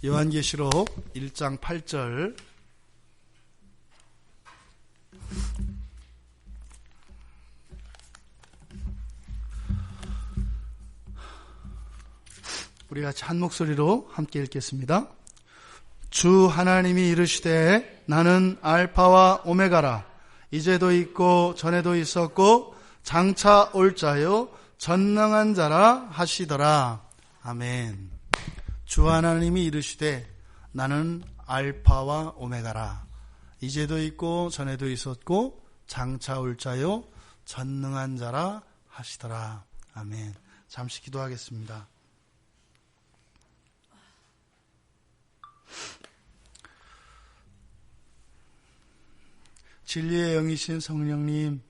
요한계시록 1장 8절. 우리 같이 한 목소리로 함께 읽겠습니다. 주 하나님이 이르시되 나는 알파와 오메가라. 이제도 있고 전에도 있었고 장차 올 자요 전능한 자라 하시더라. 아멘. 주 하나님이 이르시되 나는 알파와 오메가라. 이제도 있고 전에도 있었고 장차 올 자요 전능한 자라 하시더라. 아멘. 잠시 기도하겠습니다. 진리의 영이신 성령님,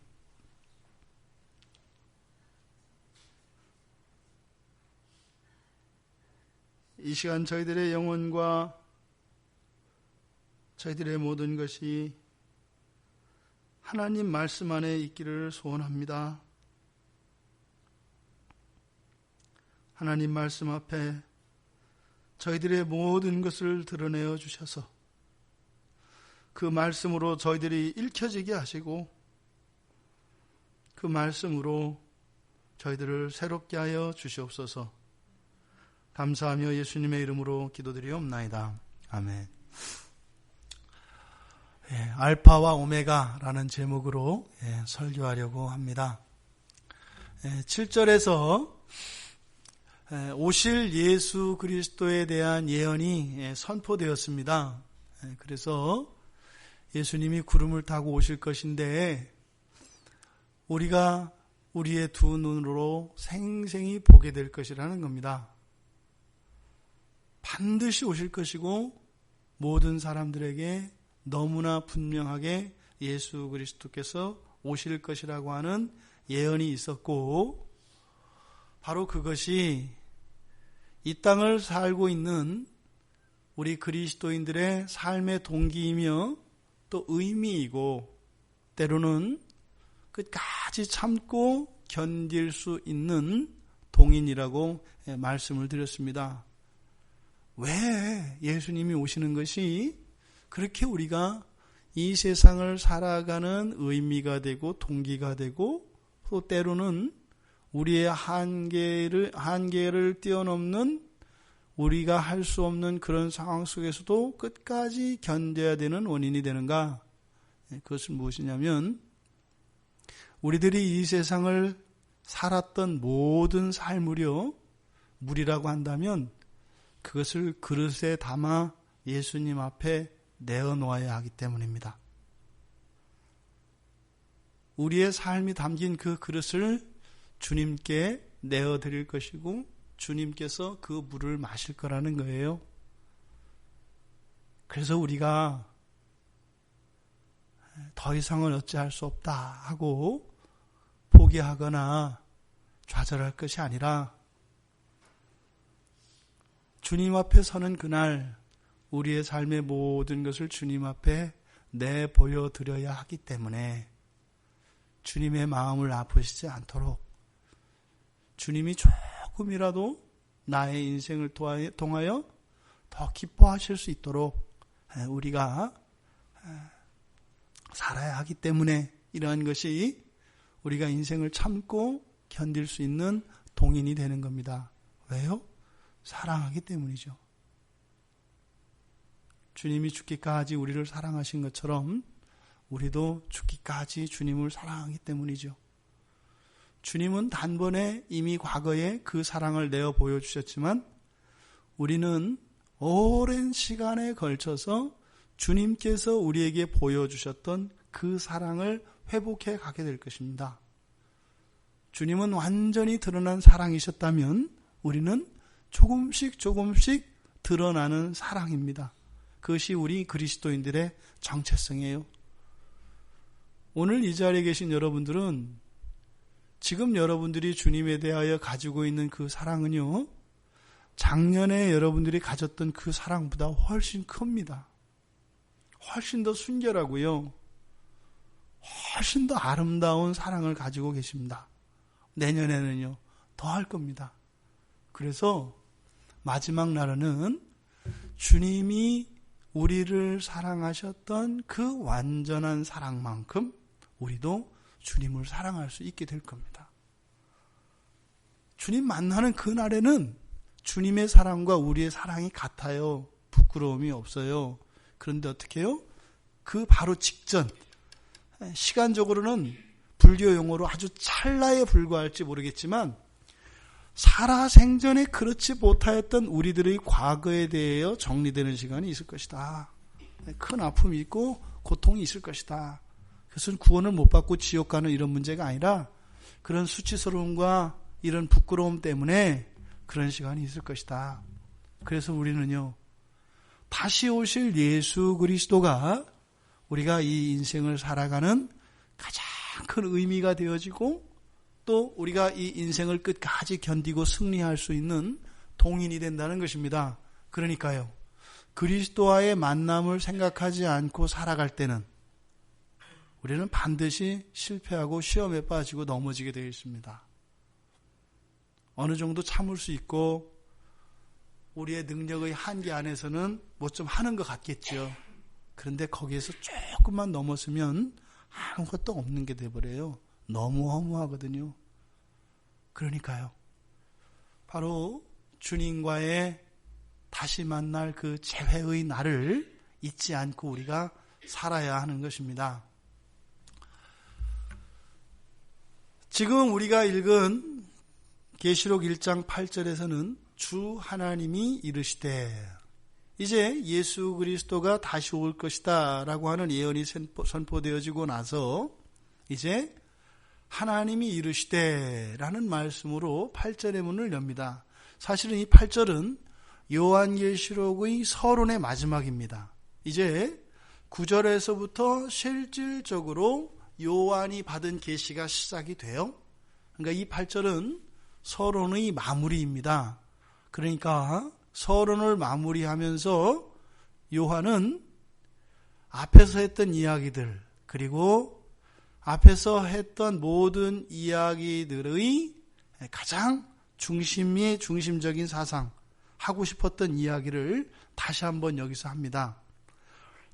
이 시간 저희들의 영혼과 저희들의 모든 것이 하나님 말씀 안에 있기를 소원합니다. 하나님 말씀 앞에 저희들의 모든 것을 드러내어 주셔서 그 말씀으로 저희들이 읽혀지게 하시고 그 말씀으로 저희들을 새롭게 하여 주시옵소서. 감사하며 예수님의 이름으로 기도드리옵나이다. 아멘. 알파와 오메가라는 제목으로 설교하려고 합니다. 7절에서 오실 예수 그리스도에 대한 예언이 선포되었습니다. 그래서 예수님이 구름을 타고 오실 것인데 우리가 우리의 두 눈으로 생생히 보게 될 것이라는 겁니다. 반드시 오실 것이고 모든 사람들에게 너무나 분명하게 예수 그리스도께서 오실 것이라고 하는 예언이 있었고, 바로 그것이 이 땅을 살고 있는 우리 그리스도인들의 삶의 동기이며 또 의미이고, 때로는 끝까지 참고 견딜 수 있는 동인이라고 말씀을 드렸습니다. 왜 예수님이 오시는 것이 그렇게 우리가 이 세상을 살아가는 의미가 되고 동기가 되고, 또 때로는 우리의 한계를 뛰어넘는 우리가 할 수 없는 그런 상황 속에서도 끝까지 견뎌야 되는 원인이 되는가? 그것은 무엇이냐면, 우리들이 이 세상을 살았던 모든 삶을요, 물이라고 한다면 그것을 그릇에 담아 예수님 앞에 내어놓아야 하기 때문입니다. 우리의 삶이 담긴 그 그릇을 주님께 내어드릴 것이고 주님께서 그 물을 마실 거라는 거예요. 그래서 우리가 더 이상은 어찌할 수 없다 하고 포기하거나 좌절할 것이 아니라, 주님 앞에 서는 그날 우리의 삶의 모든 것을 주님 앞에 내보여 드려야 하기 때문에 주님의 마음을 아프시지 않도록, 주님이 조금이라도 나의 인생을 통하여 더 기뻐하실 수 있도록 우리가 살아야 하기 때문에, 이러한 것이 우리가 인생을 참고 견딜 수 있는 동인이 되는 겁니다. 왜요? 사랑하기 때문이죠. 주님이 죽기까지 우리를 사랑하신 것처럼 우리도 죽기까지 주님을 사랑하기 때문이죠. 주님은 단번에 이미 과거에 그 사랑을 내어 보여주셨지만, 우리는 오랜 시간에 걸쳐서 주님께서 우리에게 보여주셨던 그 사랑을 회복해 가게 될 것입니다. 주님은 완전히 드러난 사랑이셨다면 우리는 조금씩 드러나는 사랑입니다. 그것이 우리 그리스도인들의 정체성이에요. 오늘 이 자리에 계신 여러분들은 지금 여러분들이 주님에 대하여 가지고 있는 그 사랑은요, 작년에 여러분들이 가졌던 그 사랑보다 훨씬 큽니다. 훨씬 더 순결하고요, 훨씬 더 아름다운 사랑을 가지고 계십니다. 내년에는요, 더 할 겁니다. 그래서 마지막 날에는 주님이 우리를 사랑하셨던 그 완전한 사랑만큼 우리도 주님을 사랑할 수 있게 될 겁니다. 주님 만나는 그날에는 주님의 사랑과 우리의 사랑이 같아요. 부끄러움이 없어요. 그런데 어떻게 해요? 그 바로 직전, 시간적으로는 불교 용어로 아주 찰나에 불과할지 모르겠지만 살아생전에 그렇지 못하였던 우리들의 과거에 대하여 정리되는 시간이 있을 것이다. 큰 아픔이 있고 고통이 있을 것이다. 그것은 구원을 못 받고 지옥 가는 이런 문제가 아니라 그런 수치스러움과 이런 부끄러움 때문에 그런 시간이 있을 것이다. 그래서 우리는요, 다시 오실 예수 그리스도가 우리가 이 인생을 살아가는 가장 큰 의미가 되어지고 또 우리가 이 인생을 끝까지 견디고 승리할 수 있는 동인이 된다는 것입니다. 그러니까요, 그리스도와의 만남을 생각하지 않고 살아갈 때는 우리는 반드시 실패하고 시험에 빠지고 넘어지게 되어 있습니다. 어느 정도 참을 수 있고 우리의 능력의 한계 안에서는 뭐 좀 하는 것 같겠죠. 그런데 거기에서 조금만 넘었으면 아무것도 없는 게 돼버려요. 너무 허무하거든요. 그러니까요, 바로 주님과의 다시 만날 그 재회의 날을 잊지 않고 우리가 살아야 하는 것입니다. 지금 우리가 읽은 계시록 1장 8절에서는 주 하나님이 이르시되, 이제 예수 그리스도가 다시 올 것이다 라고 하는 예언이 선포되어지고 나서 이제 하나님이 이르시되 라는 말씀으로 8절의 문을 엽니다. 사실은 이 8절은 요한계시록의 서론의 마지막입니다. 이제 9절에서부터 실질적으로 요한이 받은 계시가 시작이 돼요. 그러니까 이 8절은 서론의 마무리입니다. 그러니까 서론을 마무리하면서 요한은 앞에서 했던 이야기들, 그리고 앞에서 했던 모든 이야기들의 가장 중심적인 사상, 하고 싶었던 이야기를 다시 한번 여기서 합니다.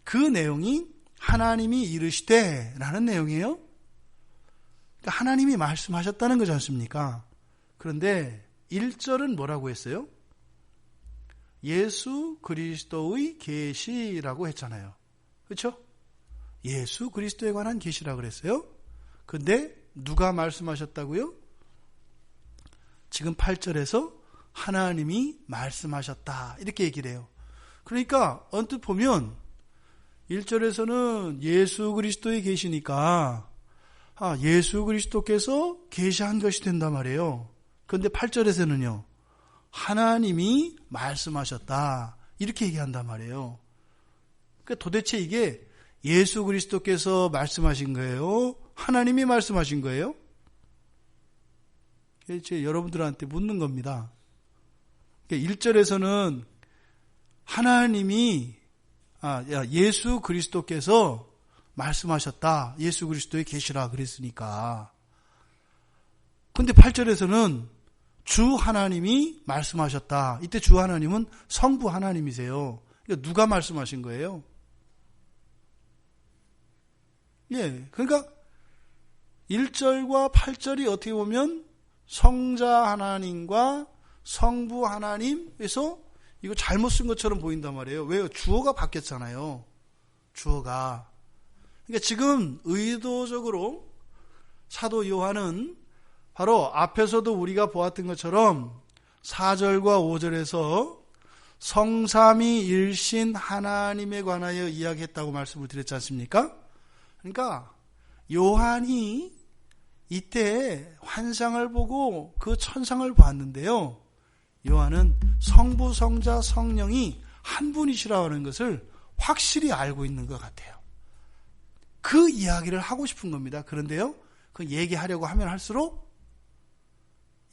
그 내용이 하나님이 이르시되 라는 내용이에요. 그러니까 하나님이 말씀하셨다는 거지 않습니까? 그런데 1절은 뭐라고 했어요? 예수 그리스도의 계시라고 했잖아요. 그렇죠? 예수 그리스도에 관한 계시라고 그랬어요. 근데 누가 말씀하셨다고요? 지금 8절에서 하나님이 말씀하셨다 이렇게 얘기를 해요. 그러니까 언뜻 보면 1절에서는 예수 그리스도의 계시니까 예수 그리스도께서 계시한 것이 된단 말이에요. 그런데 8절에서는요, 하나님이 말씀하셨다 이렇게 얘기한단 말이에요. 그러니까 도대체 이게 예수 그리스도께서 말씀하신 거예요? 하나님이 말씀하신 거예요? 제가 여러분들한테 묻는 겁니다. 그러니까 1절에서는 하나님이 예수 그리스도께서 말씀하셨다. 예수 그리스도의 계시라 그랬으니까. 근데 8절에서는 주 하나님이 말씀하셨다. 이때 주 하나님은 성부 하나님이세요. 그러니까 누가 말씀하신 거예요? 예, 그러니까 1절과 8절이 어떻게 보면 성자 하나님과 성부 하나님에서 이거 잘못 쓴 것처럼 보인단 말이에요. 왜요? 주어가 바뀌었잖아요. 주어가. 그러니까 지금 의도적으로 사도 요한은 바로 앞에서도 우리가 보았던 것처럼 4절과 5절에서 성삼위일신 하나님에 관하여 이야기했다고 말씀을 드렸지 않습니까? 그러니까 요한이 이때 환상을 보고 그 천상을 봤는데요, 요한은 성부, 성자, 성령이 한 분이시라고 하는 것을 확실히 알고 있는 것 같아요. 그 이야기를 하고 싶은 겁니다. 그런데요, 그 얘기하려고 하면 할수록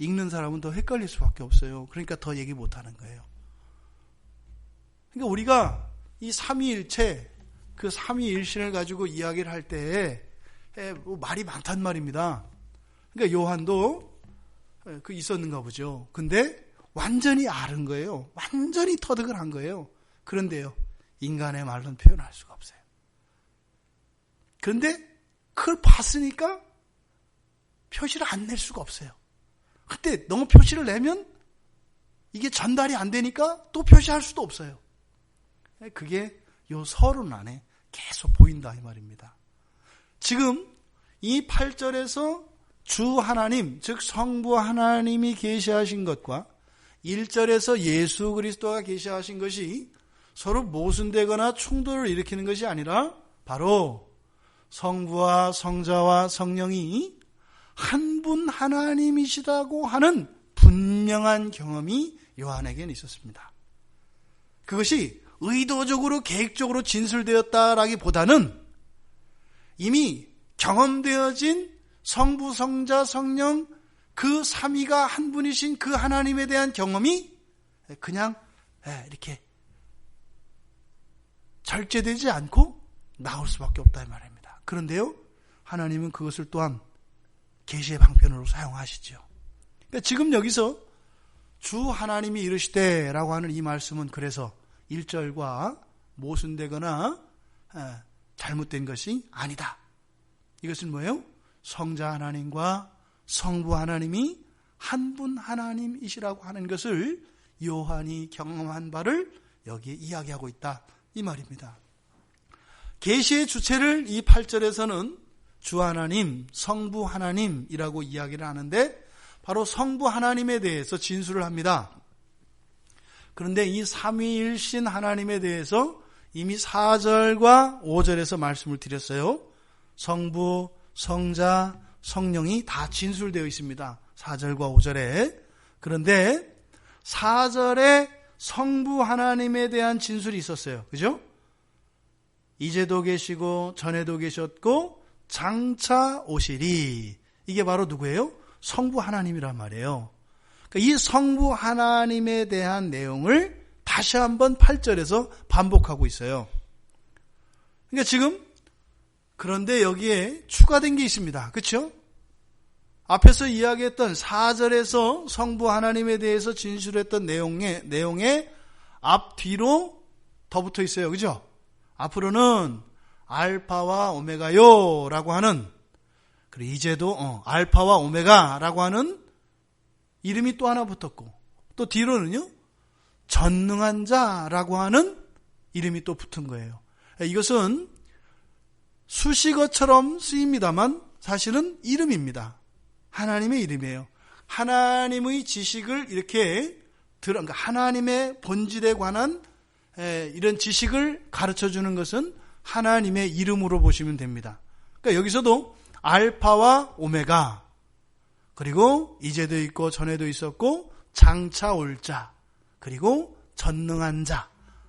읽는 사람은 더 헷갈릴 수밖에 없어요. 그러니까 더 얘기 못하는 거예요. 그러니까 우리가 이 삼위일체, 그 삼위일신을 가지고 이야기를 할 때 말이 많단 말입니다. 그러니까 요한도 그 있었는가 보죠. 근데 완전히 앓은 거예요. 완전히 터득을 한 거예요. 그런데요, 인간의 말로는 표현할 수가 없어요. 그런데 그걸 봤으니까 표시를 안 낼 수가 없어요. 그때 너무 표시를 내면 이게 전달이 안 되니까 또 표시할 수도 없어요. 그게 요 서론 안에 계속 보인다 이 말입니다. 지금 이 8절에서 주 하나님, 즉 성부 하나님이 계시하신 것과 1절에서 예수 그리스도가 계시하신 것이 서로 모순되거나 충돌을 일으키는 것이 아니라 바로 성부와 성자와 성령이 한 분 하나님이시라고 하는 분명한 경험이 요한에게는 있었습니다. 그것이 의도적으로 계획적으로 진술되었다라기보다는 이미 경험되어진 성부, 성자, 성령 그 삼위가 한 분이신 그 하나님에 대한 경험이 그냥 이렇게 절제되지 않고 나올 수밖에 없다 이 말입니다. 그런데요, 하나님은 그것을 또한 계시의 방편으로 사용하시죠. 그러니까 지금 여기서 주 하나님이 이르시되라고 하는 이 말씀은 그래서 1절과 모순되거나 잘못된 것이 아니다. 이것은 뭐예요? 성자 하나님과 성부 하나님이 한 분 하나님이시라고 하는 것을 요한이 경험한 바를 여기에 이야기하고 있다 이 말입니다. 계시의 주체를 이 8절에서는 주 하나님, 성부 하나님이라고 이야기를 하는데 바로 성부 하나님에 대해서 진술을 합니다. 그런데 이 삼위일신 하나님에 대해서 이미 4절과 5절에서 말씀을 드렸어요. 성부, 성자, 성령이 다 진술되어 있습니다. 4절과 5절에. 그런데 4절에 성부 하나님에 대한 진술이 있었어요. 그죠? 이제도 계시고 전에도 계셨고 장차 오시리. 이게 바로 누구예요? 성부 하나님이란 말이에요. 그러니까 이 성부 하나님에 대한 내용을 다시 한번 8절에서 반복하고 있어요. 그러니까 지금 그런데 여기에 추가된 게 있습니다. 그렇죠? 앞에서 이야기했던 4절에서 성부 하나님에 대해서 진술했던 내용에 앞뒤로 더 붙어 있어요. 그죠? 앞으로는 알파와 오메가요 라고 하는, 그리고 이제도 알파와 오메가라고 하는 이름이 또 하나 붙었고, 또 뒤로는요 전능한 자라고 하는 이름이 또 붙은 거예요. 이것은 수식어처럼 쓰입니다만 사실은 이름입니다. 하나님의 이름이에요. 하나님의 지식을 이렇게 그러니까 하나님의 본질에 관한 이런 지식을 가르쳐주는 것은 하나님의 이름으로 보시면 됩니다. 그러니까 여기서도 알파와 오메가, 그리고 이제도 있고 전에도 있었고 장차 올 자, 그리고 전능한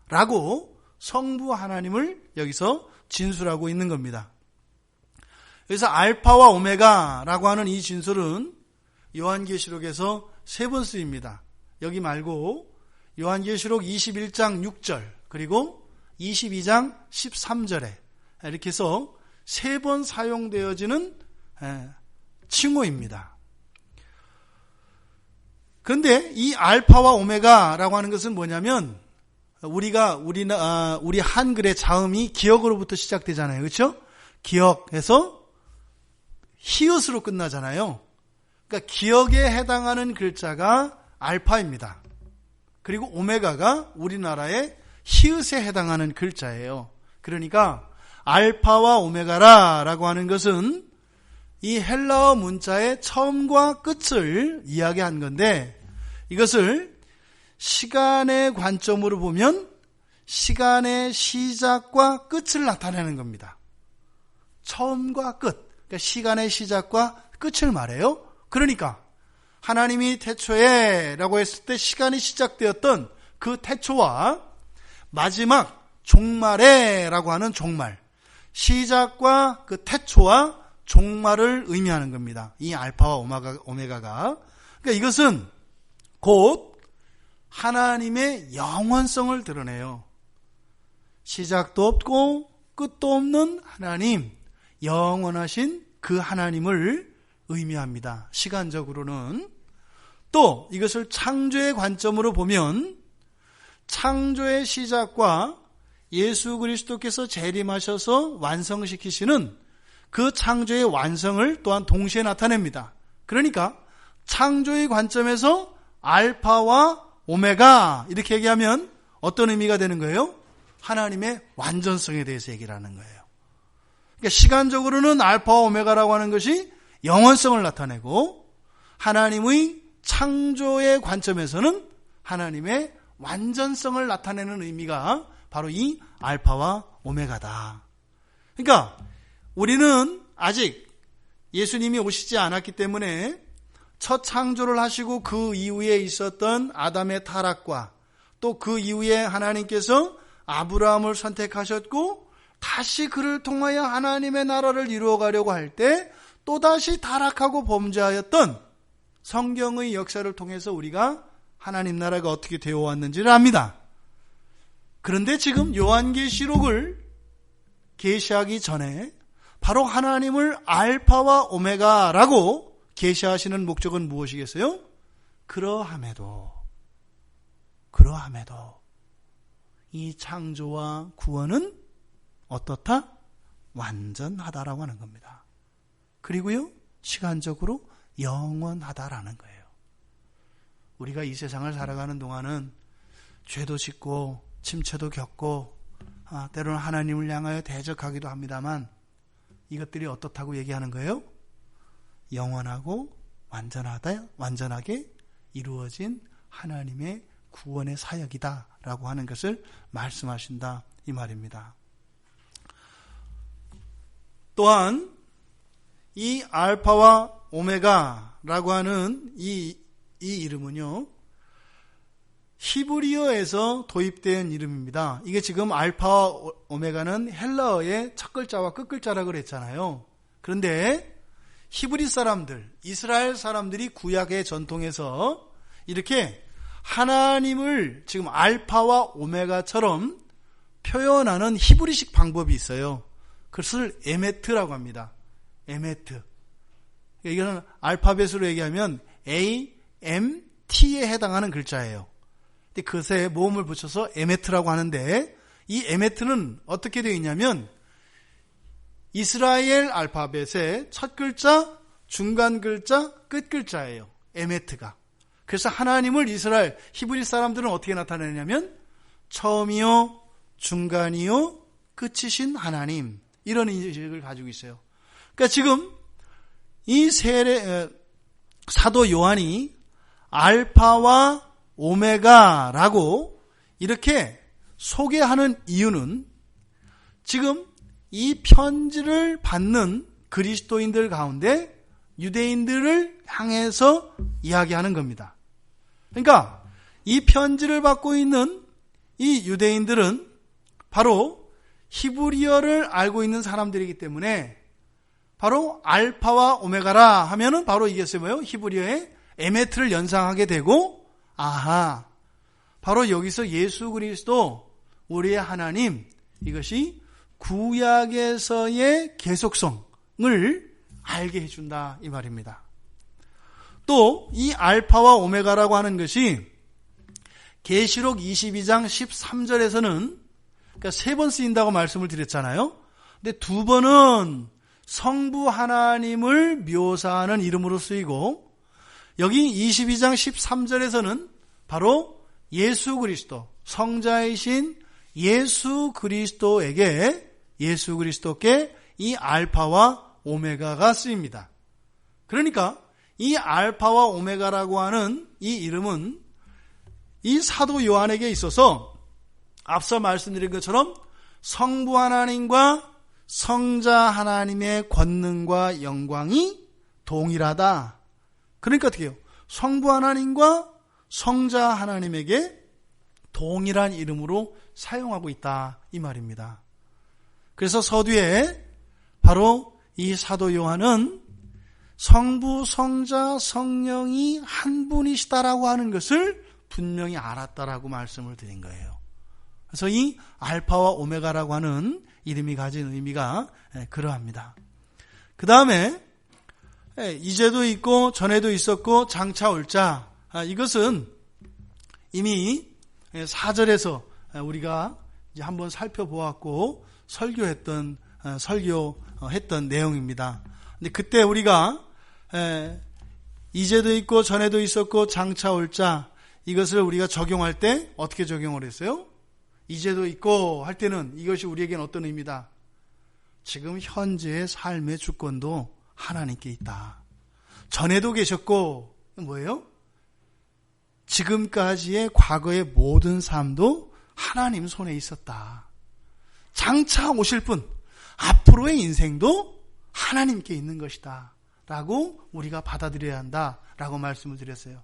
자라고 성부 하나님을 여기서 진술하고 있는 겁니다. 그래서 알파와 오메가라고 하는 이 진술은 요한계시록에서 3번 쓰입니다. 여기 말고 요한계시록 21장 6절 그리고 22장 13절에 이렇게 해서 3번 사용되어지는 칭호입니다. 그런데 이 알파와 오메가라고 하는 것은 뭐냐면 우리 한글의 자음이 기역으로부터 시작되잖아요. 그렇죠? 기역에서 히읗으로 끝나잖아요. 그러니까 기역에 해당하는 글자가 알파입니다. 그리고 오메가가 우리나라의 히읗에 해당하는 글자예요. 그러니까 알파와 오메가라고 하는 것은 이 헬라어 문자의 처음과 끝을 이야기한 건데, 이것을 시간의 관점으로 보면 시간의 시작과 끝을 나타내는 겁니다. 처음과 끝, 그러니까 시간의 시작과 끝을 말해요. 그러니까 하나님이 태초에 라고 했을 때 시간이 시작되었던 그 태초와 마지막 종말에 라고 하는 종말, 시작과 그 태초와 종말을 의미하는 겁니다. 이 알파와 오메가가. 그러니까 이것은 곧 하나님의 영원성을 드러내요. 시작도 없고 끝도 없는 하나님, 영원하신 그 하나님을 의미합니다. 시간적으로는. 또 이것을 창조의 관점으로 보면 창조의 시작과 예수 그리스도께서 재림하셔서 완성시키시는 그 창조의 완성을 또한 동시에 나타냅니다. 그러니까 창조의 관점에서 알파와 오메가 이렇게 얘기하면 어떤 의미가 되는 거예요? 하나님의 완전성에 대해서 얘기를 하는 거예요. 그러니까 시간적으로는 알파와 오메가라고 하는 것이 영원성을 나타내고 하나님의 창조의 관점에서는 하나님의 완전성을 나타내는 의미가 바로 이 알파와 오메가다. 그러니까 우리는 아직 예수님이 오시지 않았기 때문에 첫 창조를 하시고 그 이후에 있었던 아담의 타락과 또 그 이후에 하나님께서 아브라함을 선택하셨고 다시 그를 통하여 하나님의 나라를 이루어가려고 할 때 또다시 타락하고 범죄하였던 성경의 역사를 통해서 우리가 하나님 나라가 어떻게 되어 왔는지를 압니다. 그런데 지금 요한계시록을 계시하기 전에 바로 하나님을 알파와 오메가라고 계시하시는 목적은 무엇이겠어요? 그러함에도 이 창조와 구원은 어떻다? 완전하다라고 하는 겁니다. 그리고요, 시간적으로 영원하다라는 거예요. 우리가 이 세상을 살아가는 동안은 죄도 짓고 침체도 겪고 때로는 하나님을 향하여 대적하기도 합니다만 이것들이 어떻다고 얘기하는 거예요? 영원하고 완전하게 이루어진 하나님의 구원의 사역이다라고 하는 것을 말씀하신다 이 말입니다. 또한 이 알파와 오메가라고 하는 이 이름은요, 히브리어에서 도입된 이름입니다. 이게 지금 알파와 오메가는 헬라어의 첫 글자와 끝 글자라고 그랬잖아요. 그런데 히브리 사람들, 이스라엘 사람들이 구약의 전통에서 이렇게 하나님을 지금 알파와 오메가처럼 표현하는 히브리식 방법이 있어요. 그것을 에메트라고 합니다. 에메트. 이거는 알파벳으로 얘기하면 A, M, T에 해당하는 글자예요. 근데 그것에 모음을 붙여서 에메트라고 하는데 이 에메트는 어떻게 되어 있냐면 이스라엘 알파벳의 첫 글자, 중간 글자, 끝 글자예요. 에메트가. 그래서 하나님을 이스라엘 히브리 사람들은 어떻게 나타내냐면 처음이요, 중간이요, 끝이신 하나님, 이런 인식을 가지고 있어요. 그러니까 지금 이 사도 요한이 알파와 오메가라고 이렇게 소개하는 이유는 지금 이 편지를 받는 그리스도인들 가운데 유대인들을 향해서 이야기하는 겁니다. 그러니까 이 편지를 받고 있는 이 유대인들은 바로 히브리어를 알고 있는 사람들이기 때문에 바로 알파와 오메가라 하면은 바로 이게 뭐예요? 히브리어의 에메트를 연상하게 되고, 아하, 바로 여기서 예수 그리스도 우리의 하나님, 이것이 구약에서의 계속성을 알게 해준다 이 말입니다. 또 이 알파와 오메가라고 하는 것이 계시록 22장 13절에서는 그러니까 3번 쓰인다고 말씀을 드렸잖아요. 근데 2번은 성부 하나님을 묘사하는 이름으로 쓰이고 여기 22장 13절에서는 바로 예수 그리스도, 성자이신 예수 그리스도께 이 알파와 오메가가 쓰입니다. 그러니까 이 알파와 오메가라고 하는 이 이름은 이 사도 요한에게 있어서 앞서 말씀드린 것처럼 성부 하나님과 성자 하나님의 권능과 영광이 동일하다. 그러니까 어떻게 해요? 성부 하나님과 성자 하나님에게 동일한 이름으로 사용하고 있다 이 말입니다. 그래서 서두에 바로 이 사도 요한은 성부, 성자, 성령이 한 분이시다라고 하는 것을 분명히 알았다라고 말씀을 드린 거예요. 그래서 이 알파와 오메가라고 하는 이름이 가진 의미가 그러합니다. 그 다음에 이제도 있고 전에도 있었고 장차 올 자, 이것은 이미 4절에서 우리가 이제 한번 살펴보았고 설교했던 내용입니다. 근데 그때 우리가 이제도 있고 전에도 있었고 장차 올 자, 이것을 우리가 적용할 때 어떻게 적용을 했어요? 이제도 있고 할 때는 이것이 우리에게는 어떤 의미다? 지금 현재의 삶의 주권도 하나님께 있다. 전에도 계셨고 뭐예요? 지금까지의 과거의 모든 삶도 하나님 손에 있었다. 장차 오실 분, 앞으로의 인생도 하나님께 있는 것이다 라고 우리가 받아들여야 한다라고 말씀을 드렸어요.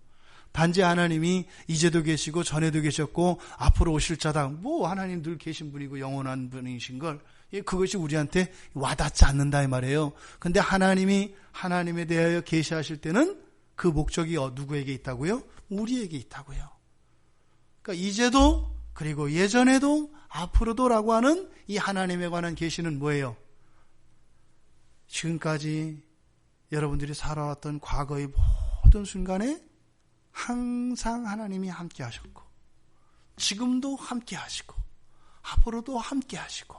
단지 하나님이 이제도 계시고 전에도 계셨고 앞으로 오실 자다, 뭐 하나님 늘 계신 분이고 영원한 분이신 걸, 그것이 우리한테 와닿지 않는다 이 말이에요. 근데 하나님이 하나님에 대하여 계시하실 때는 그 목적이 누구에게 있다고요? 우리에게 있다고요. 그러니까 이제도 그리고 예전에도 앞으로도라고 하는 이 하나님에 관한 계시는 뭐예요? 지금까지 여러분들이 살아왔던 과거의 모든 순간에 항상 하나님이 함께 하셨고, 지금도 함께 하시고, 앞으로도 함께 하시고,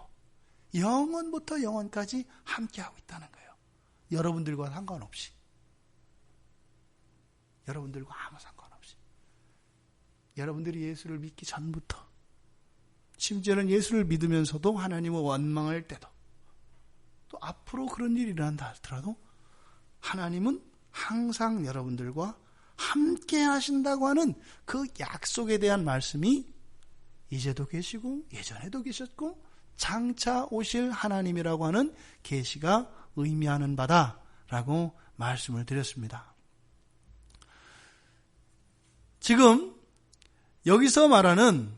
영원부터 영원까지 함께 하고 있다는 거예요. 여러분들과 상관없이. 여러분들과 아무 상관없이. 여러분들이 예수를 믿기 전부터, 심지어는 예수를 믿으면서도 하나님을 원망할 때도, 또 앞으로 그런 일이 일어난다 하더라도 하나님은 항상 여러분들과 함께 하신다고 하는 그 약속에 대한 말씀이 이제도 계시고 예전에도 계셨고 장차 오실 하나님이라고 하는 계시가 의미하는 바다라고 말씀을 드렸습니다. 지금 여기서 말하는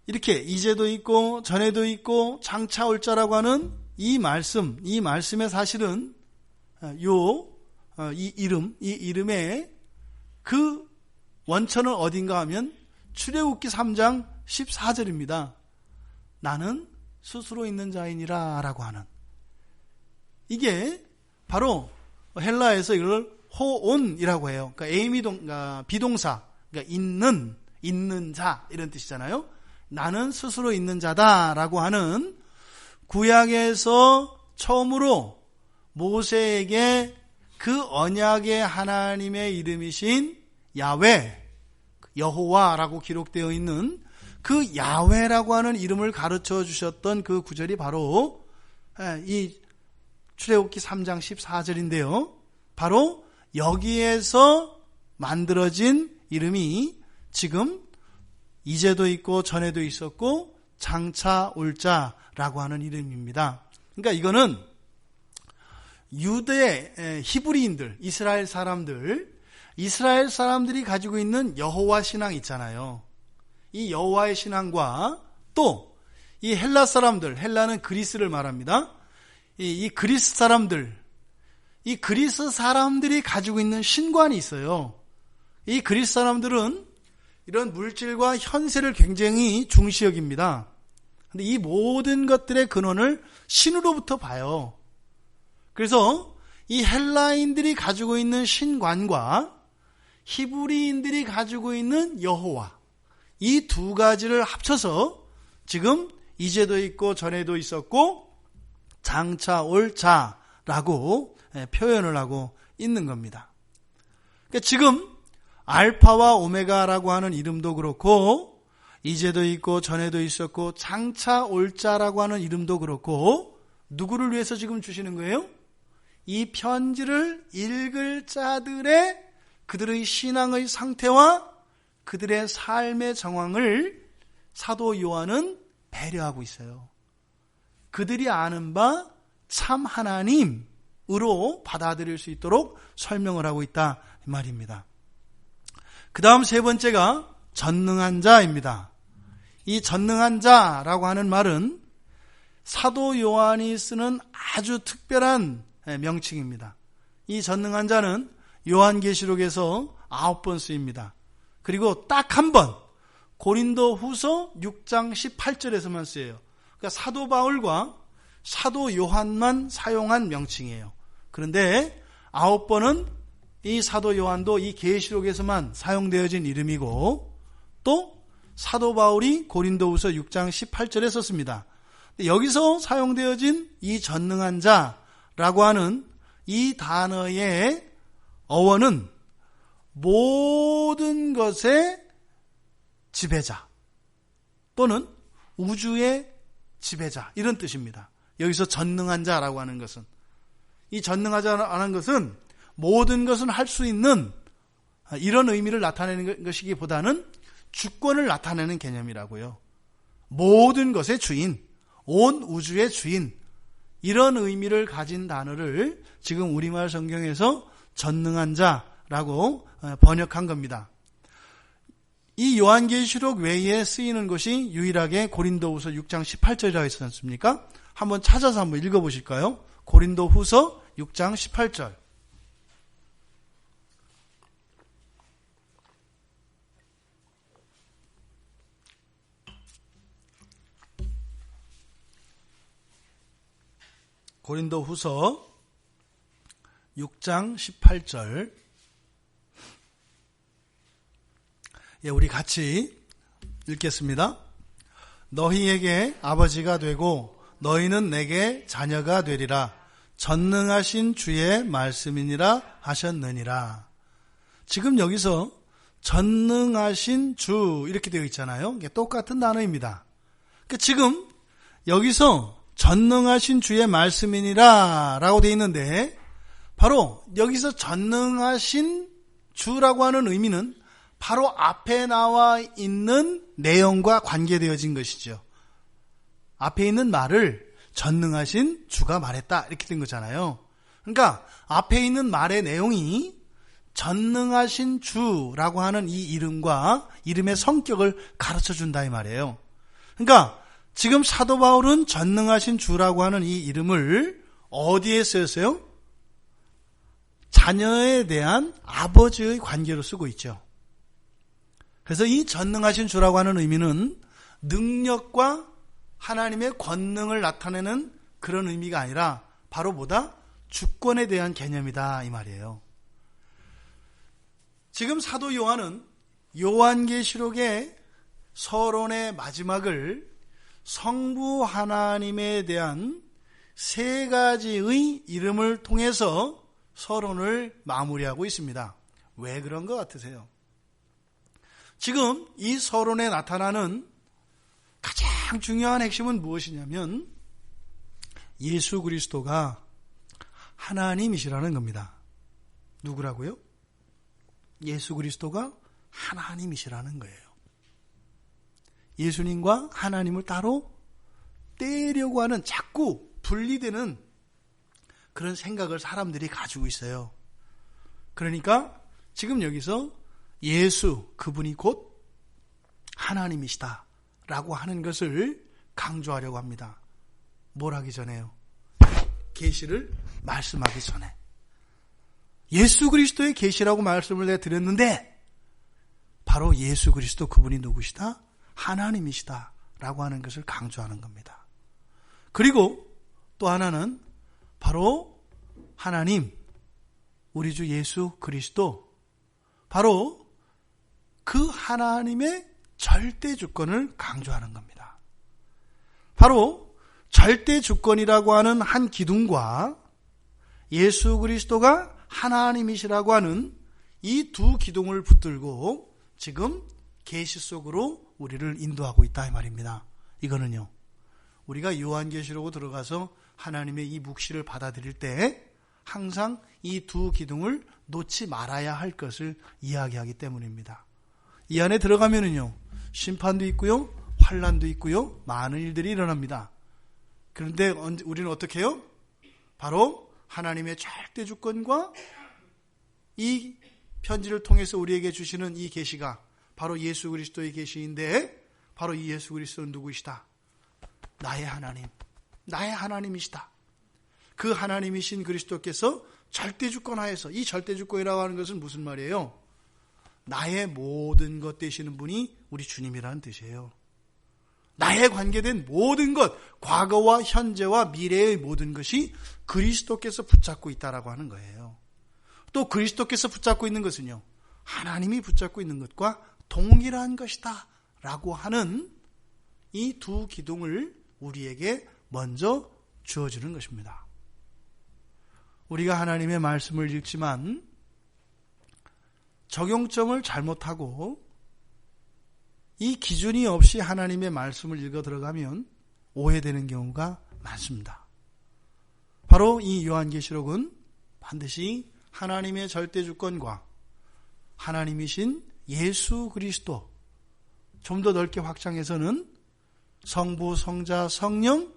이렇게 이제도 있고 전에도 있고 장차 올 자라고 하는 이 말씀의 사실은 이 이름의 그 원천은 어딘가 하면 출애굽기 3장 14절입니다. 나는 스스로 있는 자이니라 라고 하는, 이게 바로 헬라에서 이걸 호온이라고 해요. 그러니까 에이미 비동사, 그러니까 있는 자 이런 뜻이잖아요. 나는 스스로 있는 자다라고 하는 구약에서 처음으로 모세에게 그 언약의 하나님의 이름이신 야훼, 여호와라고 기록되어 있는 그 야훼라고 하는 이름을 가르쳐 주셨던 그 구절이 바로 이 출애굽기 3장 14절인데요. 바로 여기에서 만들어진 이름이 지금 이제도 있고 전에도 있었고 장차 올 자라고 하는 이름입니다. 그러니까 이거는 유대 히브리인들, 이스라엘 사람들이 가지고 있는 여호와 신앙 있잖아요. 이 여호와의 신앙과 또 이 헬라 사람들, 헬라는 그리스를 말합니다. 이 그리스 사람들이 가지고 있는 신관이 있어요. 이 그리스 사람들은 이런 물질과 현세를 굉장히 중시 여깁니다. 근데 이 모든 것들의 근원을 신으로부터 봐요. 그래서 이 헬라인들이 가지고 있는 신관과 히브리인들이 가지고 있는 여호와, 이 두 가지를 합쳐서 지금 이제도 있고 전에도 있었고 장차 올 자라고 표현을 하고 있는 겁니다. 그러니까 지금 알파와 오메가라고 하는 이름도 그렇고 이제도 있고 전에도 있었고 장차 올 자라고 하는 이름도 그렇고 누구를 위해서 지금 주시는 거예요? 이 편지를 읽을 자들의 그들의 신앙의 상태와 그들의 삶의 정황을 사도 요한은 배려하고 있어요. 그들이 아는 바 참 하나님으로 받아들일 수 있도록 설명을 하고 있다 이 말입니다. 그 다음 세 번째가 전능한 자입니다. 이 전능한 자라고 하는 말은 사도 요한이 쓰는 아주 특별한 명칭입니다. 이 전능한 자는 요한계시록에서 9번 쓰입니다. 그리고 딱 한 번 고린도 후서 6장 18절에서만 쓰여요. 그러니까 사도 바울과 사도 요한만 사용한 명칭이에요. 그런데 9번은 이 사도 요한도 이 계시록에서만 사용되어진 이름이고 또 사도 바울이 고린도후서 6장 18절에 썼습니다. 여기서 사용되어진 이 전능한 자라고 하는 이 단어의 어원은 모든 것의 지배자 또는 우주의 지배자 이런 뜻입니다. 여기서 전능한 자라고 하는 것은, 이 전능하자라는 것은 모든 것을 할 수 있는 이런 의미를 나타내는 것이기보다는 주권을 나타내는 개념이라고요. 모든 것의 주인, 온 우주의 주인, 이런 의미를 가진 단어를 지금 우리말 성경에서 전능한 자라고 번역한 겁니다. 이 요한계시록 외에 쓰이는 것이 유일하게 고린도후서 6장 18절이라고 했지 않습니까? 한번 찾아서 한번 읽어보실까요? 고린도후서 6장 18절. 고린도후서 6장 18절. 예, 우리 같이 읽겠습니다. 너희에게 아버지가 되고 너희는 내게 자녀가 되리라. 전능하신 주의 말씀이니라 하셨느니라. 지금 여기서 전능하신 주 이렇게 되어 있잖아요. 이게 똑같은 단어입니다. 그러니까 지금 여기서 전능하신 주의 말씀이니라 라고 되어 있는데, 바로 여기서 전능하신 주라고 하는 의미는 바로 앞에 나와 있는 내용과 관계되어진 것이죠. 앞에 있는 말을 전능하신 주가 말했다 이렇게 된 거잖아요. 그러니까 앞에 있는 말의 내용이 전능하신 주라고 하는 이 이름과 이름의 성격을 가르쳐 준다 이 말이에요. 그러니까 지금 사도 바울은 전능하신 주라고 하는 이 이름을 어디에 쓰였어요? 자녀에 대한 아버지의 관계로 쓰고 있죠. 그래서 이 전능하신 주라고 하는 의미는 능력과 하나님의 권능을 나타내는 그런 의미가 아니라 바로 뭐다? 주권에 대한 개념이다 이 말이에요. 지금 사도 요한은 요한계시록의 서론의 마지막을 성부 하나님에 대한 세 가지의 이름을 통해서 서론을 마무리하고 있습니다. 왜 그런 것 같으세요? 지금 이 서론에 나타나는 가장 중요한 핵심은 무엇이냐면 예수 그리스도가 하나님이시라는 겁니다. 누구라고요? 예수 그리스도가 하나님이시라는 거예요. 예수님과 하나님을 따로 떼려고 하는, 자꾸 분리되는 그런 생각을 사람들이 가지고 있어요. 그러니까 지금 여기서 예수, 그분이 곧 하나님이시다 라고 하는 것을 강조하려고 합니다. 뭘 하기 전에요? 계시를 말씀하기 전에. 예수 그리스도의 계시라고 말씀을 내가 드렸는데 바로 예수 그리스도 그분이 누구시다? 하나님이시다 라고 하는 것을 강조하는 겁니다. 그리고 또 하나는 바로 하나님, 우리 주 예수 그리스도, 바로 그 하나님의 절대 주권을 강조하는 겁니다. 바로 절대 주권이라고 하는 한 기둥과 예수 그리스도가 하나님이시라고 하는 이 두 기둥을 붙들고 지금 계시 속으로 우리를 인도하고 있다 이 말입니다. 이거는요, 우리가 요한계시록으로 들어가서 하나님의 이 묵시를 받아들일 때 항상 이 두 기둥을 놓지 말아야 할 것을 이야기하기 때문입니다. 이 안에 들어가면은요, 심판도 있고요, 환난도 있고요, 많은 일들이 일어납니다. 그런데 우리는 어떻게 해요? 바로 하나님의 절대 주권과 이 편지를 통해서 우리에게 주시는 이 계시가 바로 예수 그리스도의 계시인데, 바로 이 예수 그리스도는 누구시다? 나의 하나님, 나의 하나님이시다. 그 하나님이신 그리스도께서 절대 주권 하에서, 이 절대 주권이라고 하는 것은 무슨 말이에요? 나의 모든 것 되시는 분이 우리 주님이라는 뜻이에요. 나에 관계된 모든 것, 과거와 현재와 미래의 모든 것이 그리스도께서 붙잡고 있다라고 하는 거예요. 또 그리스도께서 붙잡고 있는 것은요, 하나님이 붙잡고 있는 것과 동일한 것이다 라고 하는 이 두 기둥을 우리에게 먼저 주어주는 것입니다. 우리가 하나님의 말씀을 읽지만 적용점을 잘못하고 이 기준이 없이 하나님의 말씀을 읽어 들어가면 오해되는 경우가 많습니다. 바로 이 요한계시록은 반드시 하나님의 절대 주권과 하나님이신 예수 그리스도, 좀 더 넓게 확장해서는 성부, 성자, 성령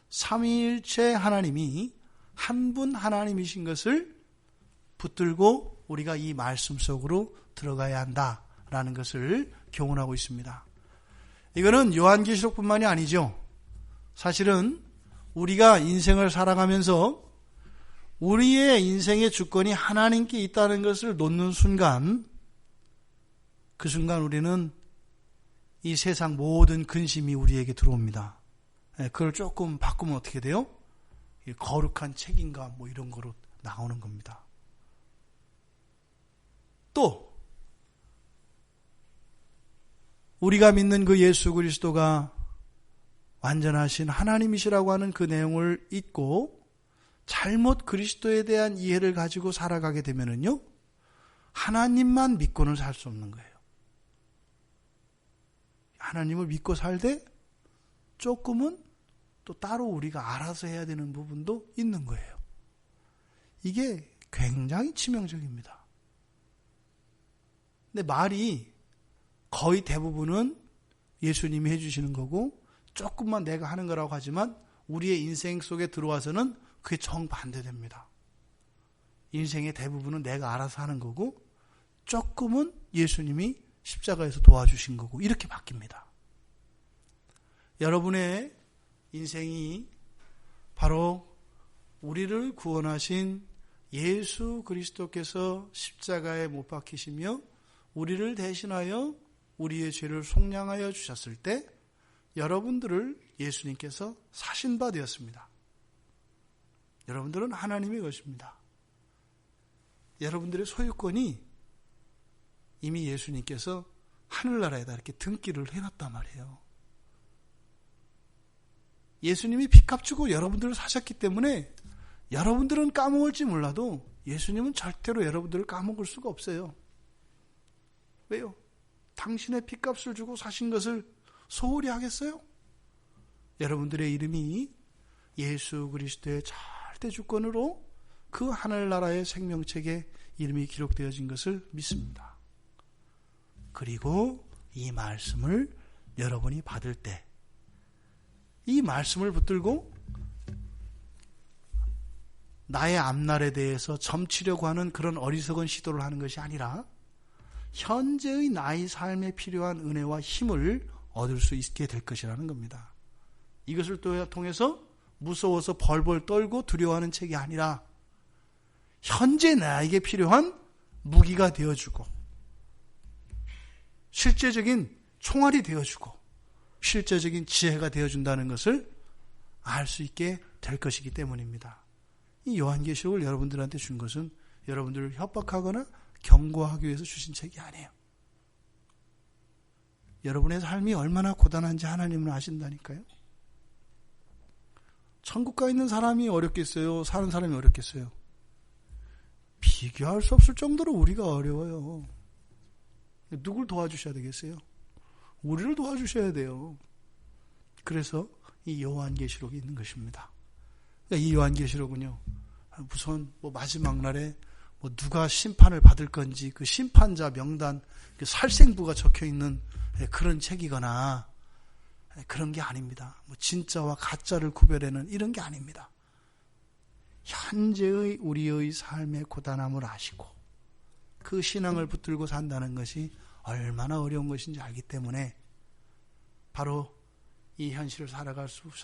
삼위일체 하나님이 한 분 하나님이신 것을 붙들고 우리가 이 말씀 속으로 들어가야 한다라는 것을 교훈하고 있습니다. 이거는 요한계시록뿐만이 아니죠. 사실은 우리가 인생을 살아가면서 우리의 인생의 주권이 하나님께 있다는 것을 놓는 순간, 그 순간 우리는 이 세상 모든 근심이 우리에게 들어옵니다. 그걸 조금 바꾸면 어떻게 돼요? 거룩한 책임감 이런 거로 나오는 겁니다. 또 우리가 믿는 그 예수 그리스도가 완전하신 하나님이시라고 하는 그 내용을 잊고 잘못 그리스도에 대한 이해를 가지고 살아가게 되면은요, 하나님만 믿고는 살 수 없는 거예요. 하나님을 믿고 살되 조금은 또 따로 우리가 알아서 해야 되는 부분도 있는 거예요. 이게 굉장히 치명적입니다. 근데 말이 거의 대부분은 예수님이 해주시는 거고 조금만 내가 하는 거라고 하지만 우리의 인생 속에 들어와서는 그게 정반대됩니다. 인생의 대부분은 내가 알아서 하는 거고 조금은 예수님이 십자가에서 도와주신 거고 이렇게 바뀝니다. 여러분의 인생이 바로 우리를 구원하신 예수 그리스도께서 십자가에 못 박히시며 우리를 대신하여 우리의 죄를 속량하여 주셨을 때 여러분들을 예수님께서 사신 바 되었습니다. 여러분들은 하나님의 것입니다. 여러분들의 소유권이 이미 예수님께서 하늘나라에다 이렇게 등기를 해놨단 말이에요. 예수님이 핏값 주고 여러분들을 사셨기 때문에 여러분들은 까먹을지 몰라도 예수님은 절대로 여러분들을 까먹을 수가 없어요. 왜요? 당신의 핏값을 주고 사신 것을 소홀히 하겠어요? 여러분들의 이름이 예수 그리스도의 절대 주권으로 그 하늘나라의 생명책에 이름이 기록되어진 것을 믿습니다. 그리고 이 말씀을 여러분이 받을 때 이 말씀을 붙들고 나의 앞날에 대해서 점치려고 하는 그런 어리석은 시도를 하는 것이 아니라 현재의 나의 삶에 필요한 은혜와 힘을 얻을 수 있게 될 것이라는 겁니다. 이것을 통해서 무서워서 벌벌 떨고 두려워하는 책이 아니라 현재 나에게 필요한 무기가 되어주고 실제적인 총알이 되어주고 실제적인 지혜가 되어준다는 것을 알 수 있게 될 것이기 때문입니다. 이 요한계시록을 여러분들한테 준 것은 여러분들을 협박하거나 경고하기 위해서 주신 책이 아니에요. 여러분의 삶이 얼마나 고단한지 하나님은 아신다니까요. 천국 가 있는 사람이 어렵겠어요? 사는 사람이 어렵겠어요? 비교할 수 없을 정도로 우리가 어려워요. 누굴 도와주셔야 되겠어요? 우리를 도와주셔야 돼요. 그래서 이 요한계시록이 있는 것입니다. 이 요한계시록은요, 무슨 마지막 날에 누가 심판을 받을 건지 그 심판자 명단, 그 살생부가 적혀 있는 그런 책이거나 그런 게 아닙니다. 진짜와 가짜를 구별하는 이런 게 아닙니다. 현재의 우리의 삶의 고단함을 아시고 그 신앙을 붙들고 산다는 것이 얼마나 어려운 것인지 알기 때문에 바로 이 현실을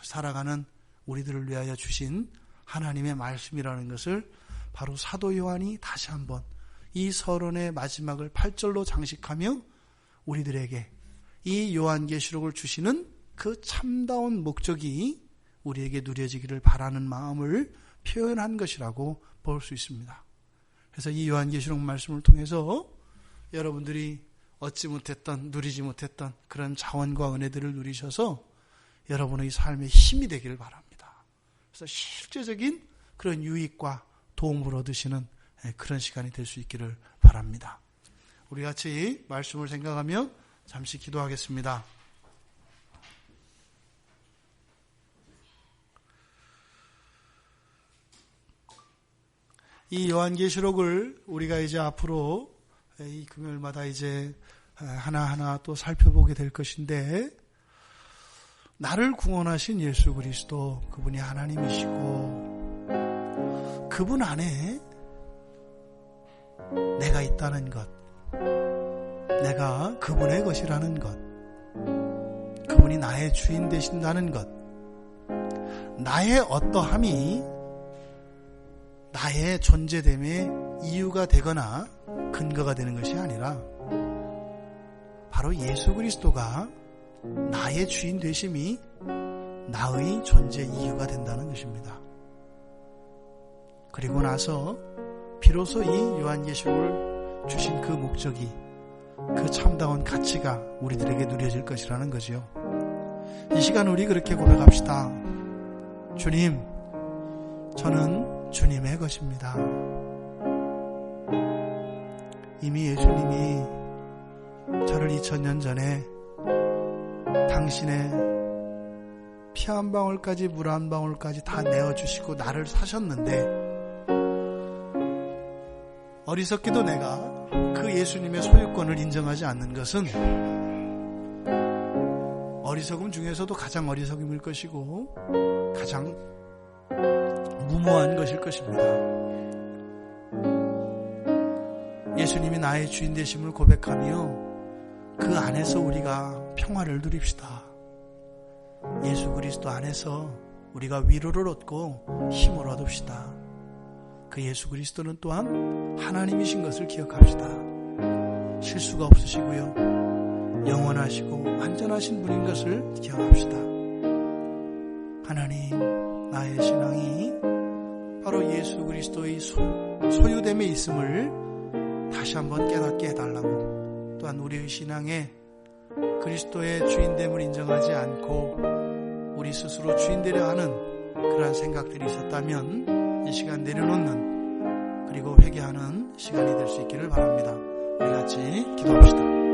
살아가는 우리들을 위하여 주신 하나님의 말씀이라는 것을 바로 사도 요한이 다시 한번 이 서론의 마지막을 8절로 장식하며 우리들에게 이 요한계시록을 주시는 그 참다운 목적이 우리에게 누려지기를 바라는 마음을 표현한 것이라고 볼 수 있습니다. 그래서 이 요한계시록 말씀을 통해서 여러분들이 얻지 못했던, 누리지 못했던 그런 자원과 은혜들을 누리셔서 여러분의 삶에 힘이 되기를 바랍니다. 그래서 실제적인 그런 유익과 도움을 얻으시는 그런 시간이 될 수 있기를 바랍니다. 우리 같이 말씀을 생각하며 잠시 기도하겠습니다. 이 요한계시록을 우리가 이제 앞으로 이 금요일마다 이제 하나하나 또 살펴보게 될 것인데, 나를 구원하신 예수 그리스도, 그분이 하나님이시고 그분 안에 내가 있다는 것, 내가 그분의 것이라는 것, 그분이 나의 주인 되신다는 것, 나의 어떠함이 나의 존재됨의 이유가 되거나 근거가 되는 것이 아니라 바로 예수 그리스도가 나의 주인 되심이 나의 존재 이유가 된다는 것입니다. 그리고 나서 비로소 이 요한계시록을 주신 그 목적이, 그 참다운 가치가 우리들에게 누려질 것이라는 거지요. 이 시간 우리 그렇게 고백합시다. 주님, 저는 주님의 것입니다. 이미 예수님이 저를 2000년 전에 당신의 피 한 방울까지 물 한 방울까지 다 내어주시고 나를 사셨는데, 어리석게도 내가 그 예수님의 소유권을 인정하지 않는 것은 어리석음 중에서도 가장 어리석음일 것이고 가장 무모한 것일 것입니다. 예수님이 나의 주인 되심을 고백하며 그 안에서 우리가 평화를 누립시다. 예수 그리스도 안에서 우리가 위로를 얻고 힘을 얻읍시다. 그 예수 그리스도는 또한 하나님이신 것을 기억합시다. 실수가 없으시고요, 영원하시고 완전하신 분인 것을 기억합시다. 하나님, 나의 신앙이 바로 예수 그리스도의 소유됨에 있음을 다시 한번 깨닫게 해달라고, 또한 우리의 신앙에 그리스도의 주인됨을 인정하지 않고 우리 스스로 주인되려 하는 그러한 생각들이 있었다면 이 시간 내려놓는, 그리고 회개하는 시간이 될 수 있기를 바랍니다. 우리 같이 기도합시다.